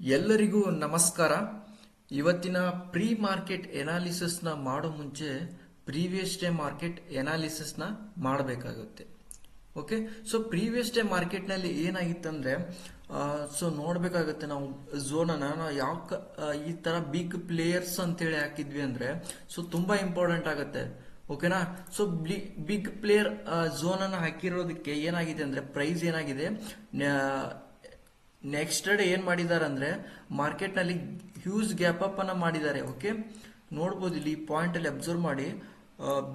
ಎಲ್ಲರಿಗೂ ನಮಸ್ಕಾರ. ಇವತ್ತಿನ ಪ್ರೀ ಮಾರ್ಕೆಟ್ ಎನಾಲಿಸಿಸ್ನ ಮಾಡೋ ಮುಂಚೆ ಪ್ರೀವಿಯಸ್ ಡೇ ಮಾರ್ಕೆಟ್ ಎನಾಲಿಸಿಸ್ನ ಮಾಡಬೇಕಾಗುತ್ತೆ. ಓಕೆ, ಸೊ ಪ್ರೀವಿಯಸ್ ಡೇ ಮಾರ್ಕೆಟ್ನಲ್ಲಿ ಏನಾಗಿತ್ತಂದ್ರೆ ನೋಡಬೇಕಾಗುತ್ತೆ ನಾವು ಝೋನನ್ನು ನಾವು ಈ ಥರ ಬಿಗ್ ಪ್ಲೇಯರ್ಸ್ ಅಂತೇಳಿ ಹಾಕಿದ್ವಿ ಅಂದರೆ ತುಂಬ ಇಂಪಾರ್ಟೆಂಟ್ ಆಗುತ್ತೆ. ಓಕೆನಾ. ಸೊ ಬಿಗ್ ಪ್ಲೇಯರ್ ಝೋನನ್ನು ಹಾಕಿರೋದಕ್ಕೆ ಏನಾಗಿದೆ ಅಂದರೆ ಪ್ರೈಸ್ ಏನಾಗಿದೆ, ನೆಕ್ಸ್ಟ್ ಡೇ ಏನು ಮಾಡಿದ್ದಾರೆ ಅಂದರೆ ಮಾರ್ಕೆಟ್ನಲ್ಲಿ ಹ್ಯೂಜ್ ಗ್ಯಾಪ್ ಅಪ್ ಅನ್ನು ಮಾಡಿದ್ದಾರೆ. ಓಕೆ, ನೋಡ್ಬೋದು ಇಲ್ಲಿ ಪಾಯಿಂಟಲ್ಲಿ ಅಬ್ಸರ್ವ್ ಮಾಡಿ,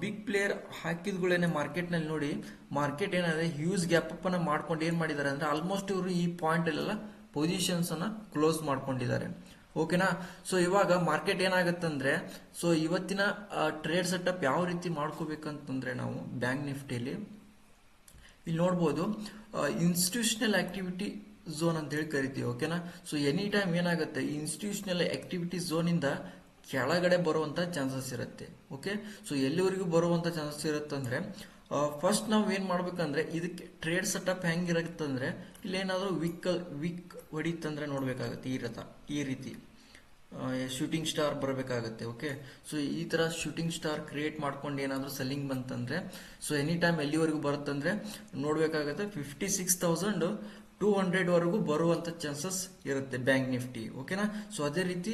ಬಿಗ್ ಪ್ಲೇಯರ್ ಹಾಕಿದ್ಗಳೇನೆ ಮಾರ್ಕೆಟ್ನಲ್ಲಿ ನೋಡಿ, ಮಾರ್ಕೆಟ್ ಏನಾದ್ರೆ ಹ್ಯೂಜ್ ಗ್ಯಾಪ್ ಅಪ್ ಅನ್ನು ಮಾಡ್ಕೊಂಡು ಏನು ಮಾಡಿದ್ದಾರೆ ಅಂದರೆ ಆಲ್ಮೋಸ್ಟ್ ಇವರು ಈ ಪಾಯಿಂಟಲ್ಲೆಲ್ಲ ಪೊಸಿಷನ್ಸ್ ಅನ್ನ ಕ್ಲೋಸ್ ಮಾಡ್ಕೊಂಡಿದ್ದಾರೆ. ಓಕೆನಾ. ಸೊ ಇವಾಗ ಮಾರ್ಕೆಟ್ ಏನಾಗುತ್ತಂದ್ರೆ ಇವತ್ತಿನ ಟ್ರೇಡ್ ಸೆಟಪ್ ಯಾವ ರೀತಿ ಮಾಡ್ಕೋಬೇಕಂತಂದ್ರೆ ನಾವು ಬ್ಯಾಂಕ್ ನಿಫ್ಟಿಯಲ್ಲಿ ಇಲ್ಲಿ ನೋಡ್ಬೋದು ಇನ್ಸ್ಟಿಟ್ಯೂಷನಲ್ ಆಕ್ಟಿವಿಟಿ ಝೋನ್ ಅಂತ ಹೇಳಿ ಕರಿತೀವಿ. ಓಕೆನಾ. ಸೊ ಎನಿ ಟೈಮ್ ಏನಾಗುತ್ತೆ, ಇನ್ಸ್ಟಿಟ್ಯೂಷನಲ್ ಆಕ್ಟಿವಿಟಿ ಝೋನ್ ಇಂದ ಕೆಳಗಡೆ ಬರುವಂತ ಚಾನ್ಸಸ್ ಇರುತ್ತೆ. ಓಕೆ, ಸೊ ಎಲ್ಲಿವರೆಗೂ ಬರುವಂತ ಚಾನ್ಸಸ್ ಇರುತ್ತೆ ಅಂದ್ರೆ ಫಸ್ಟ್ ನಾವು ಏನ್ ಮಾಡ್ಬೇಕಂದ್ರೆ ಇದಕ್ಕೆ ಟ್ರೇಡ್ ಸೆಟಪ್ ಹೆಂಗಿರುತ್ತಂದ್ರೆ ಇಲ್ಲೇನಾದ್ರೂ ವಿಕ್ ಹೊಡಿತಂದ್ರೆ ನೋಡ್ಬೇಕಾಗತ್ತೆ ಈ ರೀತಿ ಶೂಟಿಂಗ್ ಸ್ಟಾರ್ ಬರಬೇಕಾಗತ್ತೆ. ಓಕೆ, ಸೊ ಈ ತರ ಶೂಟಿಂಗ್ ಸ್ಟಾರ್ ಕ್ರಿಯೇಟ್ ಮಾಡ್ಕೊಂಡು ಏನಾದ್ರೂ ಸೆಲ್ಲಿಂಗ್ ಬಂತಂದ್ರೆ ಎನಿ ಟೈಮ್ ಎಲ್ಲಿವರೆಗೂ ಬರುತ್ತಂದ್ರೆ ನೋಡ್ಬೇಕಾಗತ್ತೆ 56,200 ವರೆಗೂ ಬರುವಂತ ಚಾನ್ಸಸ್ ಇರುತ್ತೆ ಬ್ಯಾಂಕ್ ನಿಫ್ಟಿ. ಓಕೆನಾ. ಸೊ ಅದೇ ರೀತಿ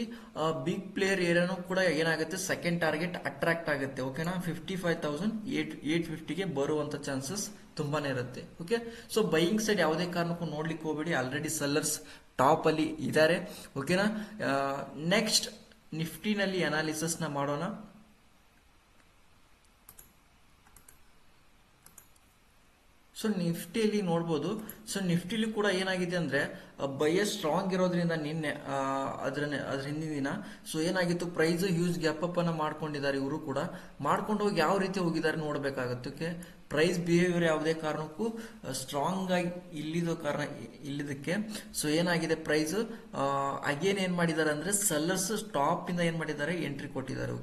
ಬಿಗ್ ಪ್ಲೇಯರ್ ಏರಿಯಾನು ಕೂಡ ಏನಾಗುತ್ತೆ, ಸೆಕೆಂಡ್ ಟಾರ್ಗೆಟ್ ಅಟ್ರಾಕ್ಟ್ ಆಗುತ್ತೆ. ಓಕೆನಾ, 55,850ಗೆ ಬರುವಂತ ಚಾನ್ಸಸ್ ತುಂಬಾನೇ ಇರುತ್ತೆ. ಓಕೆ, ಸೊ ಬೈಯಿಂಗ್ ಸೈಡ್ ಯಾವುದೇ ಕಾರಣಕ್ಕೂ ನೋಡ್ಲಿಕ್ಕೆ ಹೋಗಬೇಡಿ, ಆಲ್ರೆಡಿ ಸೆಲ್ಲರ್ಸ್ ಟಾಪ್ ಅಲ್ಲಿ ಇದ್ದಾರೆ. ಓಕೆನಾ. ನೆಕ್ಸ್ಟ್ ನಿಫ್ಟಿನಲ್ಲಿ ಅನಾಲಿಸಿಸ್ ನ ಮಾಡೋಣ. ಸೊ ನಿಫ್ಟಿಯಲ್ಲಿ ನೋಡ್ಬೋದು, ನಿಫ್ಟಿಲಿ ಕೂಡ ಏನಾಗಿದೆ ಅಂದ್ರೆ ಬೈಯರ್ ಸ್ಟ್ರಾಂಗ್ ಇರೋದ್ರಿಂದ ನಿನ್ನೆ ಅದ್ರ ಹಿಂದಿನ ದಿನ ಏನಾಗಿತ್ತು, ಪ್ರೈಸ್ ಹ್ಯೂಜ್ ಗ್ಯಾಪ್ ಅಪ್ ಅನ್ನ ಮಾಡ್ಕೊಂಡಿದ್ದಾರೆ. ಇವರು ಕೂಡ ಮಾಡ್ಕೊಂಡು ಹೋಗಿ ಯಾವ ರೀತಿ ಹೋಗಿದ್ದಾರೆ ನೋಡ್ಬೇಕಾಗತ್ತೆ. ಪ್ರೈಸ್ ಬಿಹೇವಿಯರ್ ಯಾವುದೇ ಕಾರಣಕ್ಕೂ ಸ್ಟ್ರಾಂಗ್ ಆಗಿ ಇಲ್ಲಿದ್ದಕ್ಕೆ ಏನಾಗಿದೆ, ಪ್ರೈಸ್ ಅಗೇನ್ ಏನ್ ಮಾಡಿದ್ದಾರೆ ಅಂದ್ರೆ ಸೆಲ್ಲರ್ಸ್ ಟಾಪ್ ಇಂದ ಏನ್ ಮಾಡಿದ್ದಾರೆ, ಎಂಟ್ರಿ ಕೊಟ್ಟಿದ್ದಾರೆ.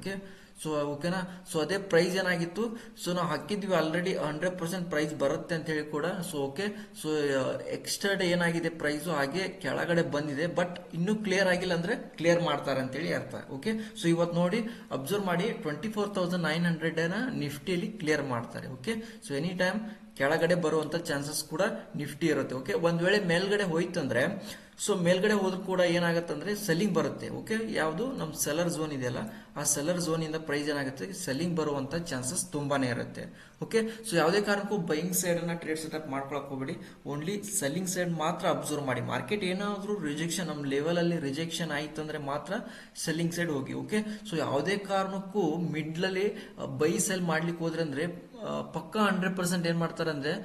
ಓಕೆನಾ. ಸೊ ಅದೇ ಪ್ರೈಸ್ ಏನಾಗಿತ್ತು, ನಾವು ಹಾಕಿದ್ವಿ ಆಲ್ರೆಡಿ 100% ಪ್ರೈಸ್ ಬರುತ್ತೆ ಅಂತ ಹೇಳಿ ಕೂಡ. ಓಕೆ, ಎಕ್ಸ್ಟ್ರಾ ಡೇ ಏನಾಗಿದೆ, ಪ್ರೈಸ್ ಹಾಗೆ ಕೆಳಗಡೆ ಬಂದಿದೆ, ಬಟ್ ಇನ್ನೂ ಕ್ಲಿಯರ್ ಆಗಿಲ್ಲ ಅಂದ್ರೆ ಕ್ಲಿಯರ್ ಮಾಡ್ತಾರೆ ಅಂತ ಹೇಳಿ ಅರ್ಥ. ಓಕೆ, ಸೊ ಇವತ್ತು ನೋಡಿ ಅಬ್ಸರ್ವ್ ಮಾಡಿ 24,900 ನಿಫ್ಟಿಯಲ್ಲಿ ಕ್ಲಿಯರ್ ಮಾಡ್ತಾರೆ. ಓಕೆ, ಸೊ ಎನಿ ಟೈಮ್ ಕೆಳಗಡೆ ಬರುವಂತ ಚಾನ್ಸಸ್ ಕೂಡ ನಿಫ್ಟಿ ಇರುತ್ತೆ. ಓಕೆ, ಒಂದ್ ವೇಳೆ ಮೇಲ್ಗಡೆ ಹೋಯ್ತಂದ್ರೆ ಮೇಲ್ಗಡೆ ಹೋದ್ರೂ ಕೂಡ ಏನಾಗತ್ತಂದ್ರೆ ಸೆಲ್ಲಿಂಗ್ ಬರುತ್ತೆ. ಓಕೆ, ಯಾವುದು ನಮ್ ಸೆಲ್ಲರ್ ಝೋನ್ ಇದೆಯಲ್ಲ, ಆ ಸೆಲ್ಲರ್ ಝೋನ್ ಇಂದ ಪ್ರೈಸ್ ಏನಾಗುತ್ತೆ, ಸೆಲ್ಲಿಂಗ್ ಬರುವಂತ ಚಾನ್ಸಸ್ ತುಂಬಾನೇ ಇರುತ್ತೆ. ಓಕೆ, ಸೊ ಯಾವುದೇ ಕಾರಣಕ್ಕೂ ಬೈಯಿಂಗ್ ಸೈಡ್ ಅನ್ನ ಟ್ರೇಡ್ ಸೆಟಪ್ ಮಾಡ್ಕೊಳಕ್ ಹೋಗ್ಬೇಡಿ, ಓನ್ಲಿ ಸೆಲ್ಲಿಂಗ್ ಸೈಡ್ ಮಾತ್ರ ಅಬ್ಸರ್ವ್ ಮಾಡಿ. ಮಾರ್ಕೆಟ್ ಏನಾದ್ರೂ ರಿಜೆಕ್ಷನ್ ನಮ್ ಲೆವೆಲ್ ಅಲ್ಲಿ ರಿಜೆಕ್ಷನ್ ಆಯ್ತಂದ್ರೆ ಮಾತ್ರ ಸೆಲ್ಲಿಂಗ್ ಸೈಡ್ ಹೋಗಿ. ಓಕೆ, ಸೊ ಯಾವುದೇ ಕಾರಣಕ್ಕೂ ಮಿಡ್ಲಲ್ಲಿ ಬೈ ಸೆಲ್ ಮಾಡ್ಲಿಕ್ಕೆ ಹೋದ್ರೆ ಅಂದ್ರೆ ಪಕ್ಕ 100% ಏನ್ ಮಾಡ್ತಾರೆ ಅಂದ್ರೆ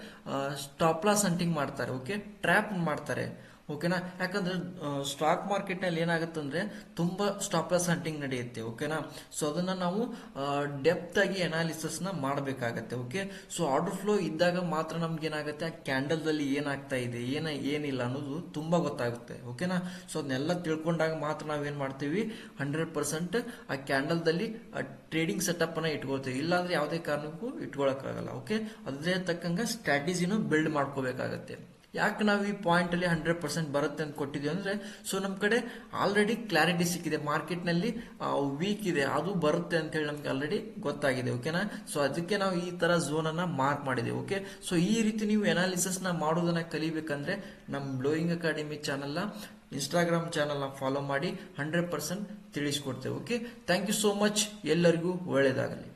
ಸ್ಟಾಪ್ ಲಾಸ್ ಹಂಟಿಂಗ್ ಮಾಡ್ತಾರೆ. ಓಕೆ, ಟ್ರ್ಯಾಪ್ ಮಾಡ್ತಾರೆ. ಓಕೆನಾ. ಯಾಕಂದ್ರೆ ಸ್ಟಾಕ್ ಮಾರ್ಕೆಟ್ ನಲ್ಲಿ ಏನಾಗುತ್ತಂದ್ರೆ ತುಂಬಾ ಸ್ಟಾಪ್ ಲಾಸ್ ಹಂಟಿಂಗ್ ನಡೆಯುತ್ತೆ. ಓಕೆನಾ. ಸೊ ಅದನ್ನ ನಾವು ಡೆಪ್ತ್ ಆಗಿ ಅನಾಲಿಸಿಸ್ ನ ಮಾಡಬೇಕಾಗತ್ತೆ. ಓಕೆ, ಸೊ ಆರ್ಡರ್ ಫ್ಲೋ ಇದ್ದಾಗ ಮಾತ್ರ ನಮ್ಗೆ ಏನಾಗುತ್ತೆ, ಆ ಕ್ಯಾಂಡಲ್ ದಲ್ಲಿ ಏನಾಗ್ತಾ ಇದೆ ಏನಿಲ್ಲ ಅನ್ನೋದು ತುಂಬಾ ಗೊತ್ತಾಗುತ್ತೆ. ಓಕೆನಾ. ಸೊ ಅದನ್ನೆಲ್ಲ ತಿಳ್ಕೊಂಡಾಗ ಮಾತ್ರ ನಾವೇನ್ ಮಾಡ್ತೀವಿ, 100% ಆ ಕ್ಯಾಂಡಲ್ ದಲ್ಲಿ ಟ್ರೇಡಿಂಗ್ ಸೆಟಪ್ ಅನ್ನ ಇಟ್ಕೊಳ್ತೀವಿ. ಇಲ್ಲಾಂದ್ರೆ ಯಾವುದೇ ಕಾರಣಕ್ಕೂ ಇಟ್ಕೊಳಕ್ಕಾಗಲ್ಲ. ಓಕೆ, ಅದೇ ತಕ್ಕಂಗ ಸ್ಟ್ರಾಟಜಿನೂ ಬಿಲ್ಡ್ ಮಾಡ್ಕೋಬೇಕಾಗತ್ತೆ. ಯಾಕೆ ನಾವು ಈ ಪಾಯಿಂಟ್ ಅಲ್ಲಿ 100% ಬರುತ್ತೆ ಅಂತ ಕೊಟ್ಟಿದ್ವಿ ಅಂದ್ರೆ ನಮ್ ಕಡೆ ಆಲ್ರೆಡಿ ಕ್ಲಾರಿಟಿ ಸಿಕ್ಕಿದೆ, ಮಾರ್ಕೆಟ್ ನಲ್ಲಿ ವೀಕ್ ಇದೆ, ಅದು ಬರುತ್ತೆ ಅಂತ ಹೇಳಿ ನಮ್ಗೆ ಆಲ್ರೆಡಿ ಗೊತ್ತಾಗಿದೆ. ಓಕೆನಾ. ಸೊ ಅದಕ್ಕೆ ನಾವು ಈ ತರ ಝೋನ್ ಅನ್ನ ಮಾರ್ಕ್ ಮಾಡಿದೆ. ಓಕೆ, ಸೊ ಈ ರೀತಿ ನೀವು ಅನಾಲಿಸಿಸ್ ನ ಮಾಡೋದನ್ನ ಕಲಿಬೇಕಂದ್ರೆ ನಮ್ ಬ್ಲೋಯಿಂಗ್ ಅಕಾಡೆಮಿ ಚಾನಲ್ ನ ಇನ್ಸ್ಟಾಗ್ರಾಮ್ ಚಾನಲ್ ನ ಫಾಲೋ ಮಾಡಿ 100% ತಿಳಿಸ್ಕೊಡ್ತೇವೆ. Okay, thank you so much. ಎಲ್ಲರಿಗೂ ಒಳ್ಳೇದಾಗಲಿ.